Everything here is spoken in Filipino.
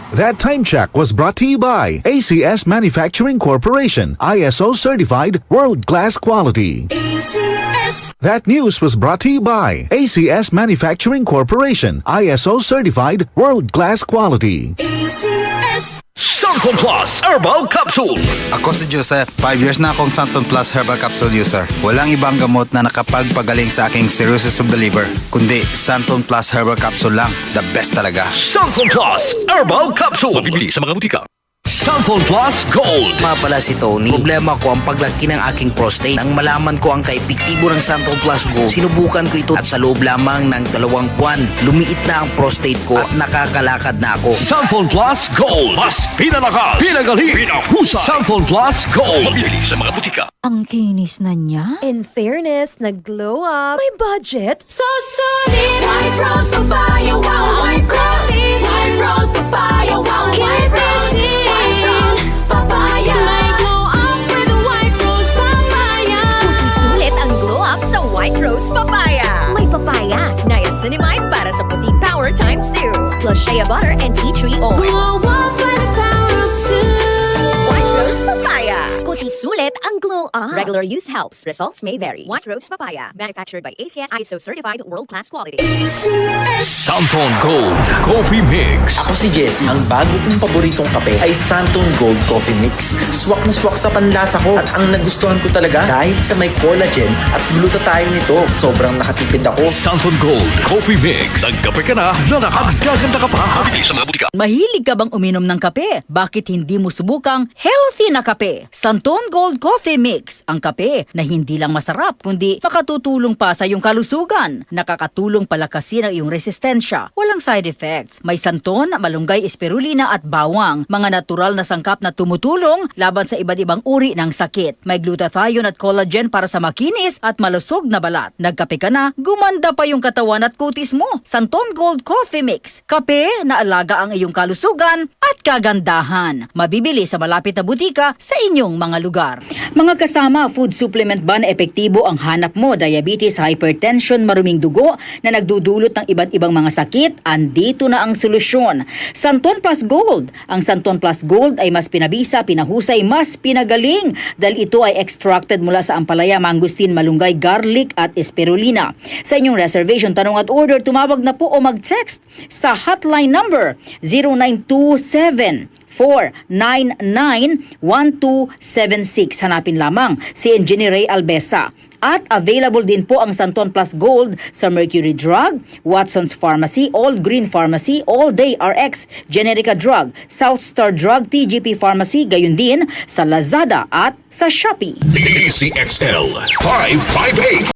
That time check was brought to you by ACS Manufacturing Corporation, ISO certified world-class quality. ACS. That news was brought to you by ACS Manufacturing Corporation, ISO certified world-class quality. ACS. Santon Plus Herbal Capsule. Ako si Joseph, 5 years na akong Santon Plus Herbal Capsule user. Walang ibang gamot na nakapagpagaling sa aking cirrhosis of the liver, kundi Santon Plus Herbal Capsule lang. The best talaga. Santon Plus Herbal Capsule. Mabibili sa mga butika. Santon Plus Gold. Nga pala si Tony. Problema ko ang paglaki ng aking prostate. Nang malaman ko ang kaepektibo ng Santon Plus Gold, sinubukan ko ito at sa loob lamang ng 2 buwan, lumiit na ang prostate ko at nakakalakad na ako. Santon Plus Gold. Mas pinalakas, pinagaling, pinahusay. Santon Plus Gold. Mabibili sa mga butika. Ang kinis na niya. In fairness, nag-glow up. May budget. So solid. White Rose Papaya. Wow. White Rose. White Rose Papaya. Wow. White Rose. White Rose Papaya. May glow up with White Rose Papaya. Puti sulit ang glow up sa White Rose Papaya. May papaya, niacinamide para sa puti power times 2. Plus shea butter and tea tree oil. Glow up by the power of 2. White Rose Papaya. Kuti sulit ang glow up. Regular use helps. Results may vary. White Rose Papaya. Manufactured by ACS ISO certified world-class quality. Santon Gold Coffee Mix. Ako si Jesse. Ang bago kong paboritong kape ay Santon Gold Coffee Mix. Swak na swak sa panlasa ko at ang nagustuhan ko talaga dahil sa may collagen at glutathione nito. Sobrang nakatipid ako. Santon Gold Coffee Mix. Nagkape ka na, nakakaganda ka pa. Mabibili sa mga butika. Mahilig ka bang uminom ng kape? Bakit hindi mo subukang healthy na kape? Santon Gold Coffee Mix. Ang kape na hindi lang masarap kundi makatutulong pa sa iyong kalusugan. Nakakatulong palakasin ang iyong resistensya. Walang side effects. May santon, malunggay, spirulina at bawang. Mga natural na sangkap na tumutulong laban sa iba't ibang uri ng sakit. May glutathione at collagen para sa makinis at malusog na balat. Nagkape ka na, gumanda pa yung katawan at kutis mo. Santon Gold Coffee Mix. Kape na alaga ang iyong kalusugan at kagandahan. Mabibili sa malapit na butika sa inyong mga lugar. Mga kasama, food supplement ba na epektibo ang hanap mo? Diabetes, hypertension, maruming dugo na nagdudulot ng iba't ibang mga sakit? Andito na ang solusyon. Santon Plus Gold. Ang Santon Plus Gold ay mas pinabisa, pinahusay, mas pinagaling dahil ito ay extracted mula sa ampalaya, mangustin, malunggay, garlic at spirulina. Sa inyong reservation, tanong at order, tumawag na po o mag-text sa hotline number 0927 499-1276. Hanapin lamang si Engineer Ray Albesa. At available din po ang Santon Plus Gold sa Mercury Drug, Watson's Pharmacy, All Green Pharmacy, All Day RX, Generica Drug, South Star Drug, TGP Pharmacy, gayon din sa Lazada at sa Shopee. DCXL 558.